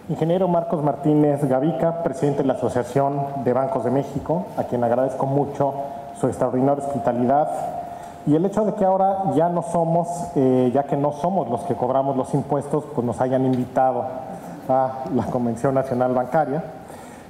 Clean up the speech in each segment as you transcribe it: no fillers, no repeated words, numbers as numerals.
Ingeniero Marcos Martínez Gavica, presidente de la Asociación de Bancos de México, a quien agradezco mucho su extraordinaria hospitalidad y el hecho de que ahora ya no somos, ya que no somos los que cobramos los impuestos, pues nos hayan invitado a la Convención Nacional Bancaria.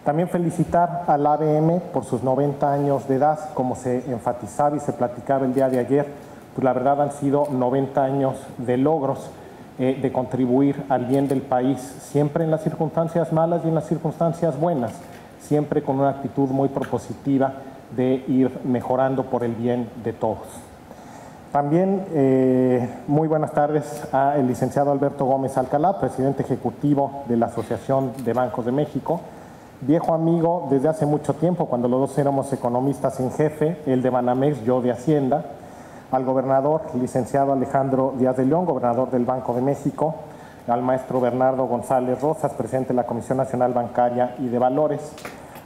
También felicitar al ABM por sus 90 años de edad, como se enfatizaba y se platicaba el día de ayer, pues la verdad han sido 90 años de logros, de contribuir al bien del país, siempre en las circunstancias malas y en las circunstancias buenas, siempre con una actitud muy propositiva de ir mejorando por el bien de todos. También muy buenas tardes al licenciado Alberto Gómez Alcalá, presidente ejecutivo de la Asociación de Bancos de México, viejo amigo desde hace mucho tiempo, cuando los dos éramos economistas en jefe, él de Banamex, yo de Hacienda, al gobernador, licenciado Alejandro Díaz de León, gobernador del Banco de México, al maestro Bernardo González Rosas, presidente de la Comisión Nacional Bancaria y de Valores,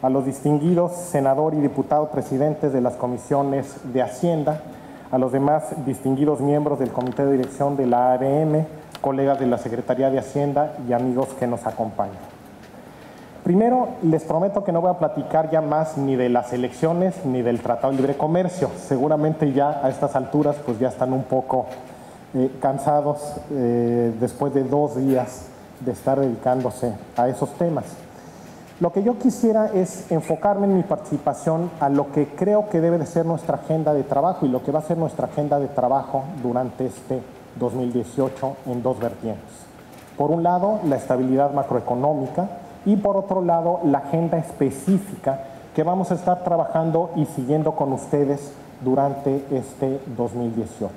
a los distinguidos senador y diputado presidentes de las comisiones de Hacienda, a los demás distinguidos miembros del Comité de Dirección de la ABM, colegas de la Secretaría de Hacienda y amigos que nos acompañan. Primero, les prometo que no voy a platicar ya más ni de las elecciones ni del Tratado de Libre Comercio. Seguramente ya a estas alturas pues ya están un poco cansados después de 2 días de estar dedicándose a esos temas. Lo que yo quisiera es enfocarme en mi participación a lo que creo que debe de ser nuestra agenda de trabajo y lo que va a ser nuestra agenda de trabajo durante este 2018 en 2 vertientes. Por un lado, la estabilidad macroeconómica, y por otro lado, la agenda específica que vamos a estar trabajando y siguiendo con ustedes durante este 2018.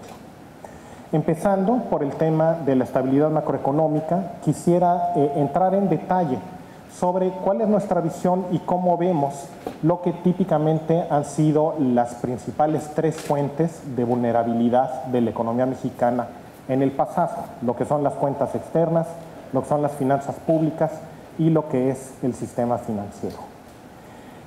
Empezando por el tema de la estabilidad macroeconómica, quisiera entrar en detalle sobre cuál es nuestra visión y cómo vemos lo que típicamente han sido las principales 3 fuentes de vulnerabilidad de la economía mexicana en el pasado, lo que son las cuentas externas, lo que son las finanzas públicas y lo que es el sistema financiero.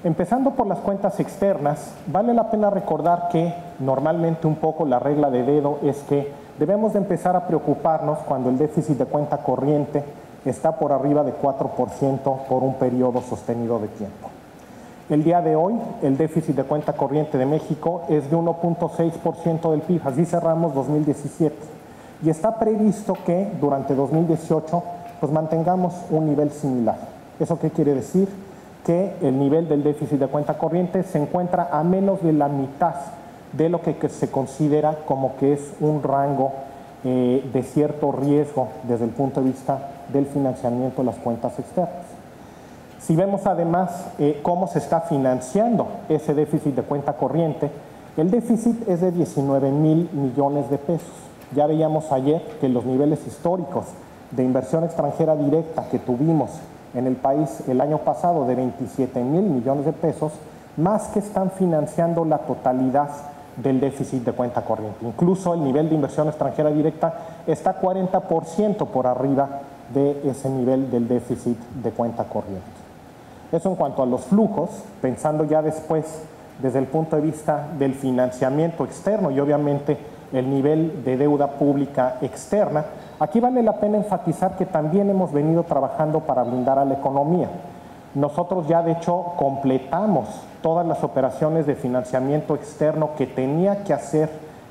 Empezando por las cuentas externas, vale la pena recordar que normalmente un poco la regla de dedo es que debemos de empezar a preocuparnos cuando el déficit de cuenta corriente está por arriba de 4% por un periodo sostenido de tiempo. El día de hoy, el déficit de cuenta corriente de México es de 1.6% del PIB, así cerramos 2017, y está previsto que durante 2018 pues mantengamos un nivel similar. ¿Eso qué quiere decir? Que el nivel del déficit de cuenta corriente se encuentra a menos de la mitad de lo que se considera como que es un rango de cierto riesgo desde el punto de vista del financiamiento de las cuentas externas. Si vemos además cómo se está financiando ese déficit de cuenta corriente, el déficit es de 19,000 millones de pesos. Ya veíamos ayer que los niveles históricos de inversión extranjera directa que tuvimos en el país el año pasado de 27,000 millones de pesos, más que están financiando la totalidad del déficit de cuenta corriente. Incluso el nivel de inversión extranjera directa está 40% por arriba de ese nivel del déficit de cuenta corriente. Eso en cuanto a los flujos, pensando ya después desde el punto de vista del financiamiento externo y obviamente el nivel de deuda pública externa. Aquí vale la pena enfatizar que también hemos venido trabajando para blindar a la economía. Nosotros ya de hecho completamos todas las operaciones de financiamiento externo que tenía que hacer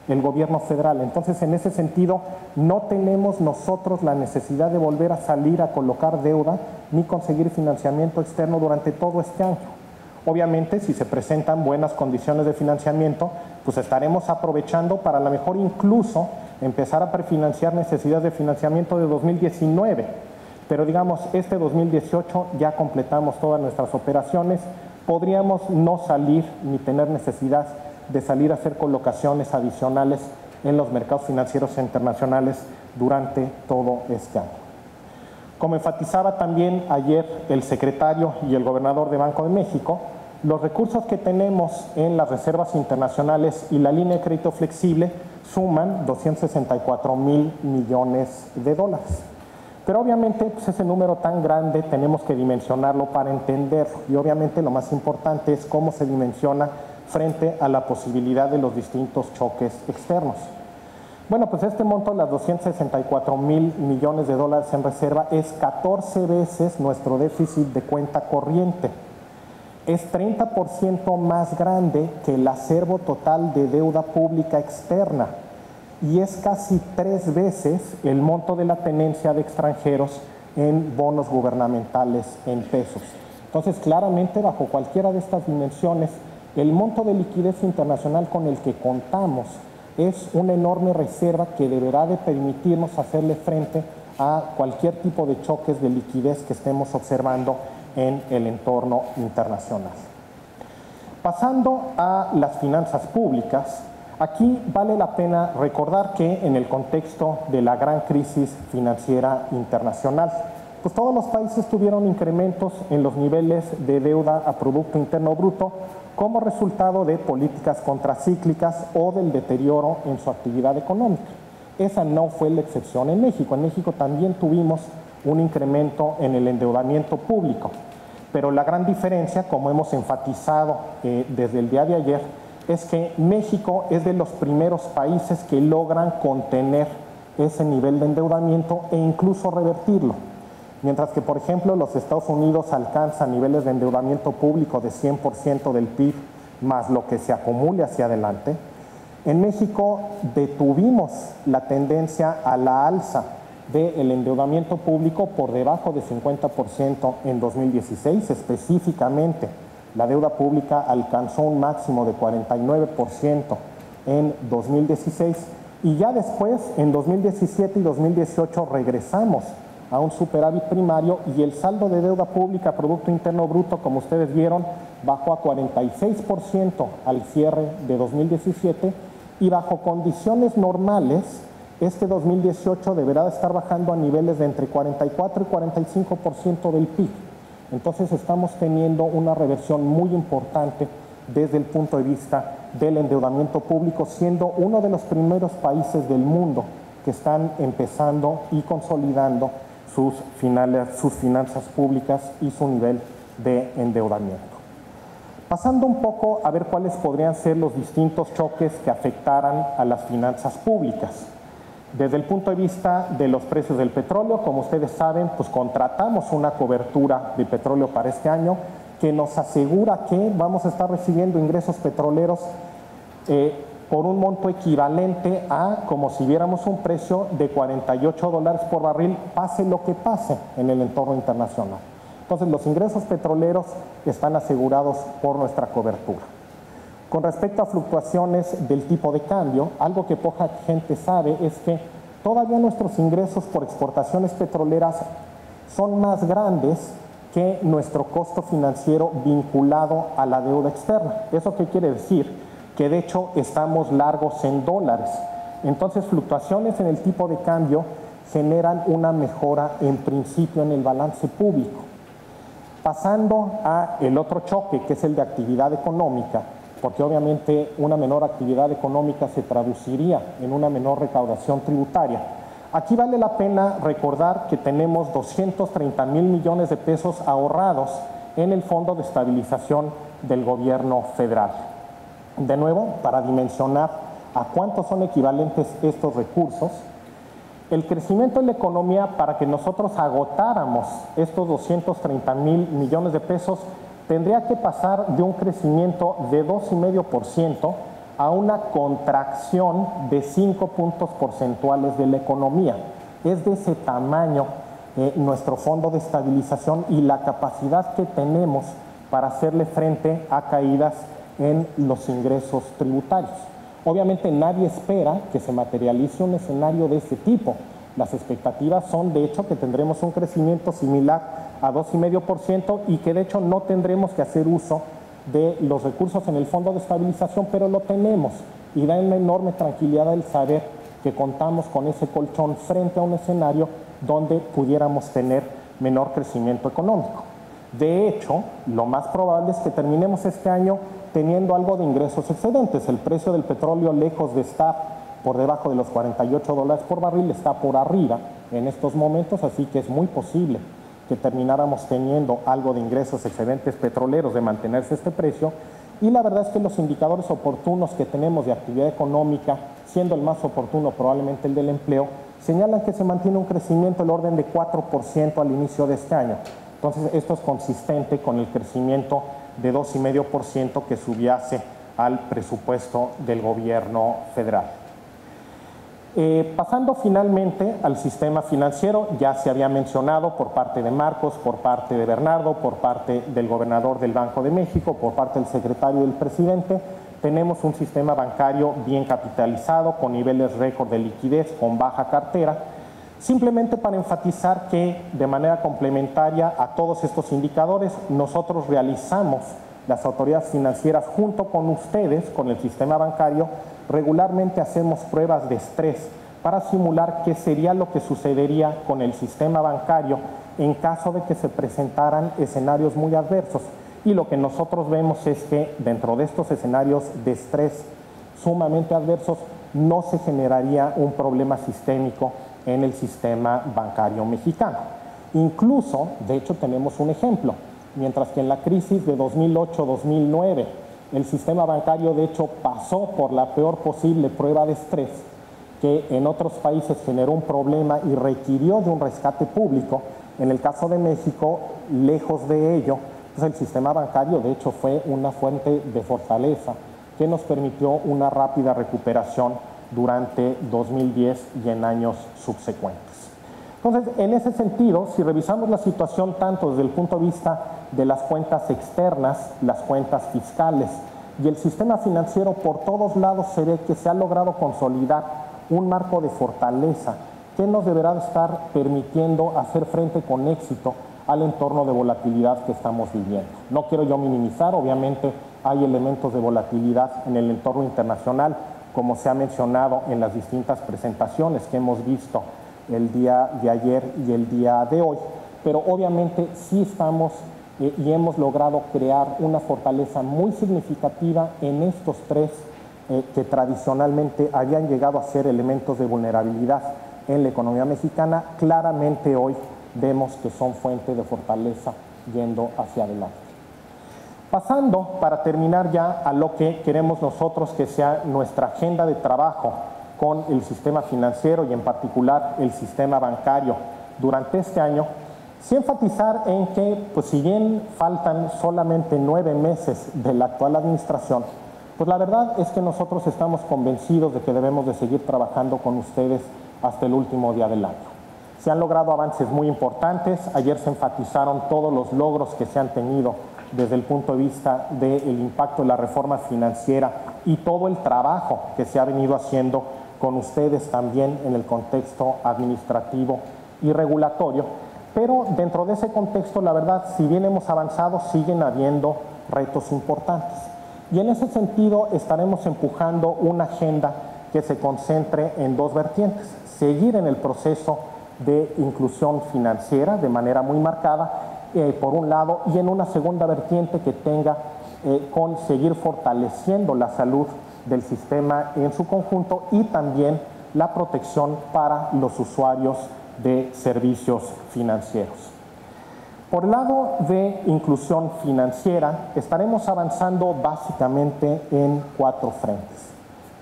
el gobierno federal. Entonces, en ese sentido, no tenemos nosotros la necesidad de volver a salir a colocar deuda ni conseguir financiamiento externo durante todo este año. Obviamente, si se presentan buenas condiciones de financiamiento, pues estaremos aprovechando para a lo mejor incluso empezar a prefinanciar necesidades de financiamiento de 2019. Pero digamos, este 2018 ya completamos todas nuestras operaciones, podríamos no salir ni tener necesidad de salir a hacer colocaciones adicionales en los mercados financieros internacionales durante todo este año. Como enfatizaba también ayer el secretario y el gobernador de Banco de México, los recursos que tenemos en las reservas internacionales y la línea de crédito flexible suman 264,000 millones de dólares. Pero obviamente pues ese número tan grande tenemos que dimensionarlo para entenderlo y obviamente lo más importante es cómo se dimensiona frente a la posibilidad de los distintos choques externos. Bueno, pues este monto, las 264,000 millones de dólares en reserva, es 14 veces nuestro déficit de cuenta corriente. Es 30% más grande que el acervo total de deuda pública externa y es casi 3 veces el monto de la tenencia de extranjeros en bonos gubernamentales en pesos. Entonces, claramente, bajo cualquiera de estas dimensiones, el monto de liquidez internacional con el que contamos es una enorme reserva que deberá de permitirnos hacerle frente a cualquier tipo de choques de liquidez que estemos observando en el entorno internacional. Pasando a las finanzas públicas, aquí vale la pena recordar que en el contexto de la gran crisis financiera internacional, pues todos los países tuvieron incrementos en los niveles de deuda a Producto Interno Bruto como resultado de políticas contracíclicas o del deterioro en su actividad económica. Esa no fue la excepción en México. En México también tuvimos un incremento en el endeudamiento público. Pero la gran diferencia, como hemos enfatizado desde el día de ayer, es que México es de los primeros países que logran contener ese nivel de endeudamiento e incluso revertirlo. Mientras que, por ejemplo, los Estados Unidos alcanzan niveles de endeudamiento público de 100% del PIB más lo que se acumule hacia adelante, en México detuvimos la tendencia a la alza del endeudamiento público por debajo de 50% en 2016. Específicamente, la deuda pública alcanzó un máximo de 49% en 2016 y ya después, en 2017 y 2018, regresamos a un superávit primario y el saldo de deuda pública Producto Interno Bruto, como ustedes vieron, bajó a 46% al cierre de 2017 y bajo condiciones normales, este 2018 deberá estar bajando a niveles de entre 44 y 45% del PIB. Entonces estamos teniendo una reversión muy importante desde el punto de vista del endeudamiento público, siendo uno de los primeros países del mundo que están empezando y consolidando sus finanzas públicas y su nivel de endeudamiento. Pasando un poco a ver cuáles podrían ser los distintos choques que afectaran a las finanzas públicas. Desde el punto de vista de los precios del petróleo, como ustedes saben, pues contratamos una cobertura de petróleo para este año que nos asegura que vamos a estar recibiendo ingresos petroleros por un monto equivalente a como si viéramos un precio de $48 por barril, pase lo que pase en el entorno internacional. Entonces, los ingresos petroleros están asegurados por nuestra cobertura. Con respecto a fluctuaciones del tipo de cambio, algo que poca gente sabe es que todavía nuestros ingresos por exportaciones petroleras son más grandes que nuestro costo financiero vinculado a la deuda externa. ¿Eso qué quiere decir? Que de hecho estamos largos en dólares. Entonces, fluctuaciones en el tipo de cambio generan una mejora en principio en el balance público. Pasando a el otro choque, que es el de actividad económica, porque obviamente una menor actividad económica se traduciría en una menor recaudación tributaria. Aquí vale la pena recordar que tenemos 230,000 millones de pesos ahorrados en el Fondo de Estabilización del Gobierno Federal. De nuevo, para dimensionar a cuántos son equivalentes estos recursos, el crecimiento en la economía para que nosotros agotáramos estos 230,000 millones de pesos tendría que pasar de un crecimiento de 2,5% a una contracción de 5 puntos porcentuales de la economía. Es de ese tamaño nuestro fondo de estabilización y la capacidad que tenemos para hacerle frente a caídas en los ingresos tributarios. Obviamente nadie espera que se materialice un escenario de este tipo. Las expectativas son, de hecho, que tendremos un crecimiento similar a 2,5% y que, de hecho, no tendremos que hacer uso de los recursos en el Fondo de Estabilización, pero lo tenemos y da una enorme tranquilidad el saber que contamos con ese colchón frente a un escenario donde pudiéramos tener menor crecimiento económico. De hecho, lo más probable es que terminemos este año teniendo algo de ingresos excedentes. El precio del petróleo, lejos de estar por debajo de los $48 por barril, está por arriba en estos momentos, así que es muy posible que termináramos teniendo algo de ingresos excedentes petroleros de mantenerse este precio y la verdad es que los indicadores oportunos que tenemos de actividad económica, siendo el más oportuno probablemente el del empleo, señalan que se mantiene un crecimiento del orden de 4% al inicio de este año. Entonces, esto es consistente con el crecimiento de 2,5% que subyace al presupuesto del gobierno federal. Pasando finalmente al sistema financiero, ya se había mencionado por parte de Marcos, por parte de Bernardo, por parte del gobernador del Banco de México, por parte del secretario del presidente, tenemos un sistema bancario bien capitalizado, con niveles récord de liquidez, con baja cartera. Simplemente para enfatizar que de manera complementaria a todos estos indicadores, nosotros realizamos, las autoridades financieras junto con ustedes, con el sistema bancario, regularmente hacemos pruebas de estrés para simular qué sería lo que sucedería con el sistema bancario en caso de que se presentaran escenarios muy adversos. Y lo que nosotros vemos es que dentro de estos escenarios de estrés sumamente adversos no se generaría un problema sistémico en el sistema bancario mexicano. Incluso, de hecho, tenemos un ejemplo. Mientras que en la crisis de 2008-2009 el sistema bancario de hecho pasó por la peor posible prueba de estrés, que en otros países generó un problema y requirió de un rescate público, en el caso de México, lejos de ello, pues el sistema bancario de hecho fue una fuente de fortaleza que nos permitió una rápida recuperación durante 2010 y en años subsecuentes. Entonces, en ese sentido, si revisamos la situación tanto desde el punto de vista de las cuentas externas, las cuentas fiscales y el sistema financiero, por todos lados se ve que se ha logrado consolidar un marco de fortaleza que nos deberá estar permitiendo hacer frente con éxito al entorno de volatilidad que estamos viviendo. No quiero yo minimizar, obviamente hay elementos de volatilidad en el entorno internacional, como se ha mencionado en las distintas presentaciones que hemos visto el día de ayer y el día de hoy, pero obviamente sí estamos y hemos logrado crear una fortaleza muy significativa en estos tres que tradicionalmente habían llegado a ser elementos de vulnerabilidad en la economía mexicana. Claramente hoy vemos que son fuente de fortaleza yendo hacia adelante. Pasando, para terminar ya, a lo que queremos nosotros que sea nuestra agenda de trabajo con el sistema financiero y en particular el sistema bancario durante este año, sí enfatizar en que, pues si bien faltan solamente 9 meses de la actual administración, pues la verdad es que nosotros estamos convencidos de que debemos de seguir trabajando con ustedes hasta el último día del año. Se han logrado avances muy importantes, ayer se enfatizaron todos los logros que se han tenido desde el punto de vista del impacto de la reforma financiera y todo el trabajo que se ha venido haciendo con ustedes también en el contexto administrativo y regulatorio, pero dentro de ese contexto, la verdad, si bien hemos avanzado, siguen habiendo retos importantes. Y en ese sentido estaremos empujando una agenda que se concentre en dos vertientes: seguir en el proceso de inclusión financiera de manera muy marcada, por un lado, y en una segunda vertiente que tenga con seguir fortaleciendo la salud del sistema en su conjunto y también la protección para los usuarios de servicios financieros. Por el lado de inclusión financiera, estaremos avanzando básicamente en 4 frentes.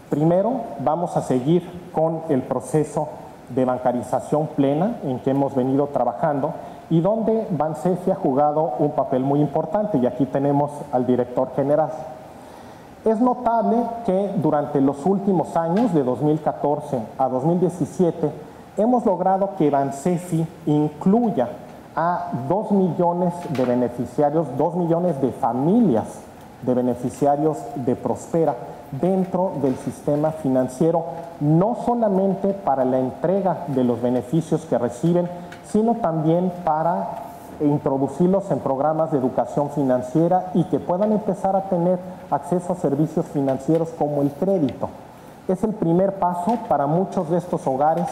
Primero, vamos a seguir con el proceso de bancarización plena en que hemos venido trabajando y donde Bansefi ha jugado un papel muy importante, y aquí tenemos al director general. Es notable que durante los últimos años, de 2014 a 2017, hemos logrado que Bansefi incluya a 2 millones de beneficiarios, 2 millones de familias de beneficiarios de Prospera dentro del sistema financiero, no solamente para la entrega de los beneficios que reciben, sino también para introducirlos en programas de educación financiera y que puedan empezar a tener acceso a servicios financieros como el crédito. Es el primer paso para muchos de estos hogares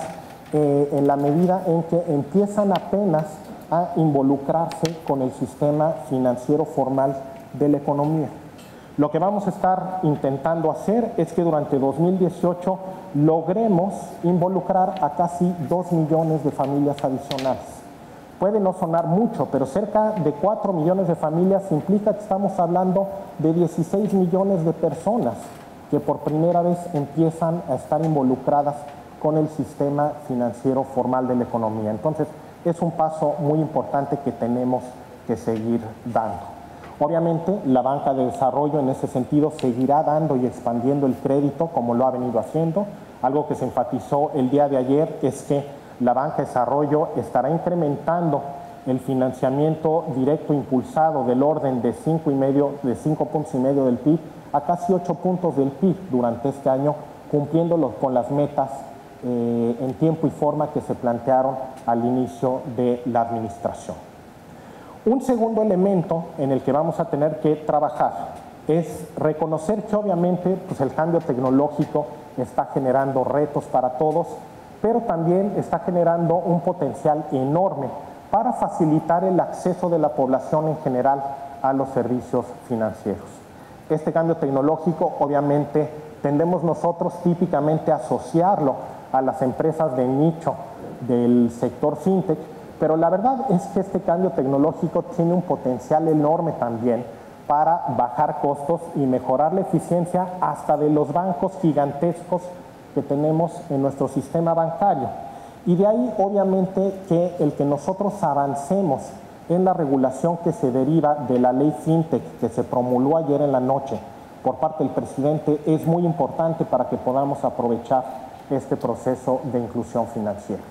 en la medida en que empiezan apenas a involucrarse con el sistema financiero formal de la economía. Lo que vamos a estar intentando hacer es que durante 2018 logremos involucrar a casi 2 millones de familias adicionales. puede no sonar mucho, pero cerca de 4 millones de familias implica que estamos hablando de 16 millones de personas que por primera vez empiezan a estar involucradas con el sistema financiero formal de la economía. Entonces, es un paso muy importante que tenemos que seguir dando. Obviamente, la banca de desarrollo en ese sentido seguirá dando y expandiendo el crédito como lo ha venido haciendo. Algo que se enfatizó el día de ayer es que la banca de desarrollo estará incrementando el financiamiento directo impulsado del orden de 5 puntos y medio del PIB a casi 8 puntos del PIB durante este año, cumpliéndolo con las metas en tiempo y forma que se plantearon al inicio de la administración. Un segundo elemento en el que vamos a tener que trabajar es reconocer que obviamente pues, el cambio tecnológico está generando retos para todos, pero también está generando un potencial enorme para facilitar el acceso de la población en general a los servicios financieros. Este cambio tecnológico obviamente tendemos nosotros típicamente a asociarlo a las empresas de nicho del sector fintech, pero la verdad es que este cambio tecnológico tiene un potencial enorme también para bajar costos y mejorar la eficiencia hasta de los bancos gigantescos que tenemos en nuestro sistema bancario. Y de ahí obviamente que el que nosotros avancemos en la regulación que se deriva de la ley fintech que se promulgó ayer en la noche por parte del presidente es muy importante para que podamos aprovechar este proceso de inclusión financiera.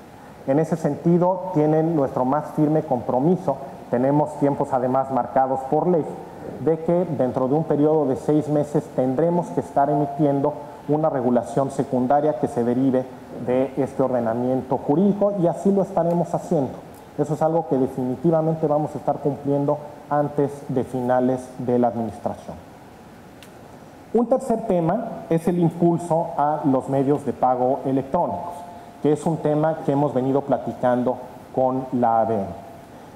En ese sentido, tienen nuestro más firme compromiso. Tenemos tiempos además marcados por ley de que dentro de un periodo de 6 meses tendremos que estar emitiendo una regulación secundaria que se derive de este ordenamiento jurídico y así lo estaremos haciendo. Eso es algo que definitivamente vamos a estar cumpliendo antes de finales de la administración. Un tercer tema es el impulso a los medios de pago electrónicos, que es un tema que hemos venido platicando con la ABM.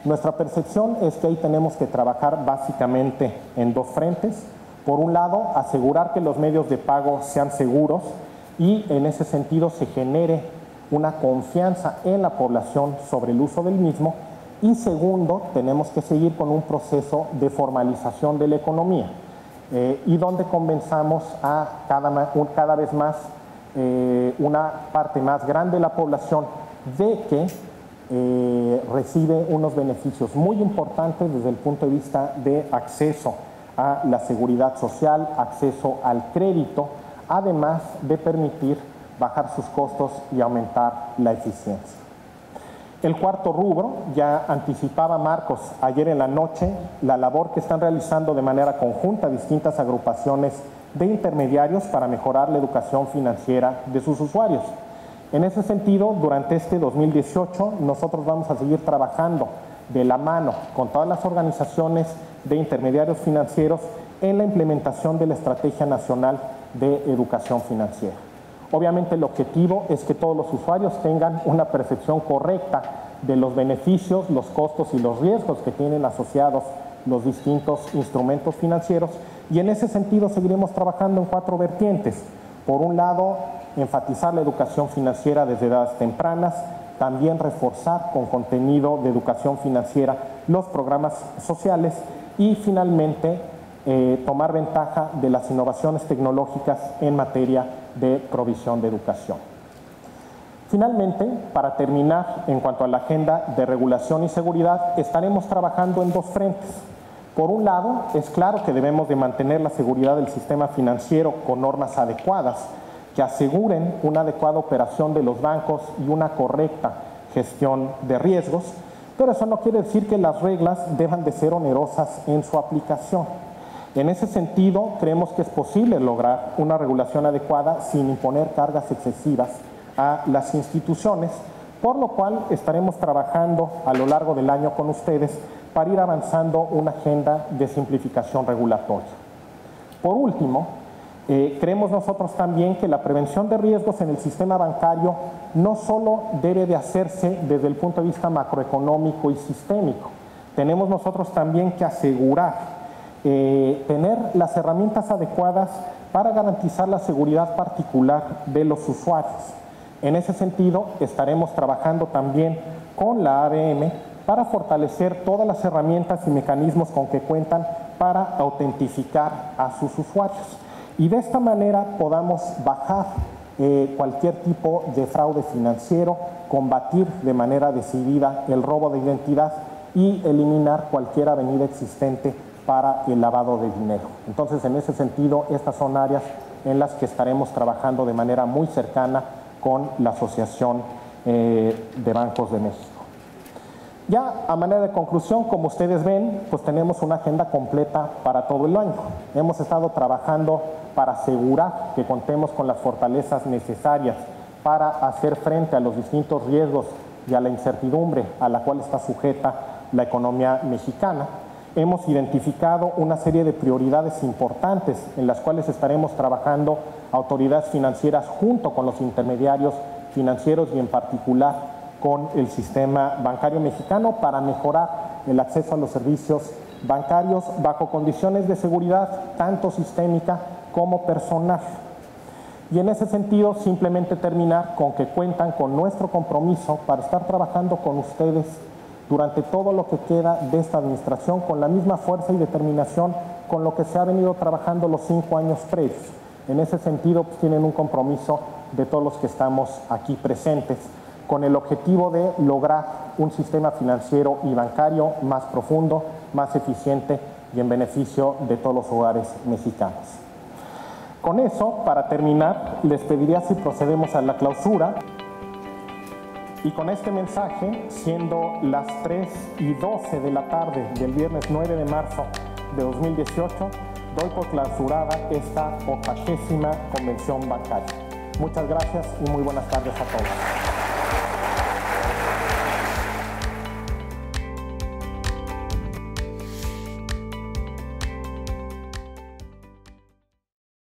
Nuestra percepción es que ahí tenemos que trabajar básicamente en 2 frentes. Por un lado, asegurar que los medios de pago sean seguros y en ese sentido se genere una confianza en la población sobre el uso del mismo. Y segundo, tenemos que seguir con un proceso de formalización de la economía y donde convenzamos a cada vez más una parte más grande de la población de que recibe unos beneficios muy importantes desde el punto de vista de acceso a la seguridad social, acceso al crédito, además de permitir bajar sus costos y aumentar la eficiencia. El cuarto rubro, ya anticipaba Marcos ayer en la noche, la labor que están realizando de manera conjunta distintas agrupaciones de intermediarios para mejorar la educación financiera de sus usuarios. En ese sentido, durante este 2018, nosotros vamos a seguir trabajando de la mano con todas las organizaciones de intermediarios financieros en la implementación de la Estrategia Nacional de Educación Financiera. Obviamente el objetivo es que todos los usuarios tengan una percepción correcta de los beneficios, los costos y los riesgos que tienen asociados los distintos instrumentos financieros y en ese sentido seguiremos trabajando en 4 vertientes. Por un lado, enfatizar la educación financiera desde edades tempranas, también reforzar con contenido de educación financiera los programas sociales y finalmente tomar ventaja de las innovaciones tecnológicas en materia de provisión de educación. Finalmente, para terminar, en cuanto a la agenda de regulación y seguridad, estaremos trabajando en 2 frentes. Por un lado, es claro que debemos de mantener la seguridad del sistema financiero con normas adecuadas que aseguren una adecuada operación de los bancos y una correcta gestión de riesgos, pero eso no quiere decir que las reglas deban de ser onerosas en su aplicación. En ese sentido, creemos que es posible lograr una regulación adecuada sin imponer cargas excesivas a las instituciones, por lo cual estaremos trabajando a lo largo del año con ustedes para ir avanzando una agenda de simplificación regulatoria. Por último, creemos nosotros también que la prevención de riesgos en el sistema bancario no solo debe de hacerse desde el punto de vista macroeconómico y sistémico, tenemos nosotros también que asegurar tener las herramientas adecuadas para garantizar la seguridad particular de los usuarios. En ese sentido, estaremos trabajando también con la ABM para fortalecer todas las herramientas y mecanismos con que cuentan para autentificar a sus usuarios. Y de esta manera podamos bajar cualquier tipo de fraude financiero, combatir de manera decidida el robo de identidad y eliminar cualquier avenida existente para el lavado de dinero. Entonces, en ese sentido, estas son áreas en las que estaremos trabajando de manera muy cercana con la Asociación de Bancos de México. Ya a manera de conclusión, como ustedes ven, pues tenemos una agenda completa para todo el año. Hemos estado trabajando para asegurar que contemos con las fortalezas necesarias para hacer frente a los distintos riesgos y a la incertidumbre a la cual está sujeta la economía mexicana. Hemos identificado una serie de prioridades importantes en las cuales estaremos trabajando autoridades financieras junto con los intermediarios financieros y en particular con el sistema bancario mexicano para mejorar el acceso a los servicios bancarios bajo condiciones de seguridad tanto sistémica como personal. Y en ese sentido, simplemente terminar con que cuentan con nuestro compromiso para estar trabajando con ustedes durante todo lo que queda de esta administración con la misma fuerza y determinación con lo que se ha venido trabajando los 5 años previos. En ese sentido, pues, tienen un compromiso de todos los que estamos aquí presentes, con el objetivo de lograr un sistema financiero y bancario más profundo, más eficiente y en beneficio de todos los hogares mexicanos. Con eso, para terminar, les pediría si procedemos a la clausura. Y con este mensaje, siendo las 3:12 de la tarde del viernes 9 de marzo de 2018, doy por clausurada esta 80ª convención bancaria. Muchas gracias y muy buenas tardes a todos.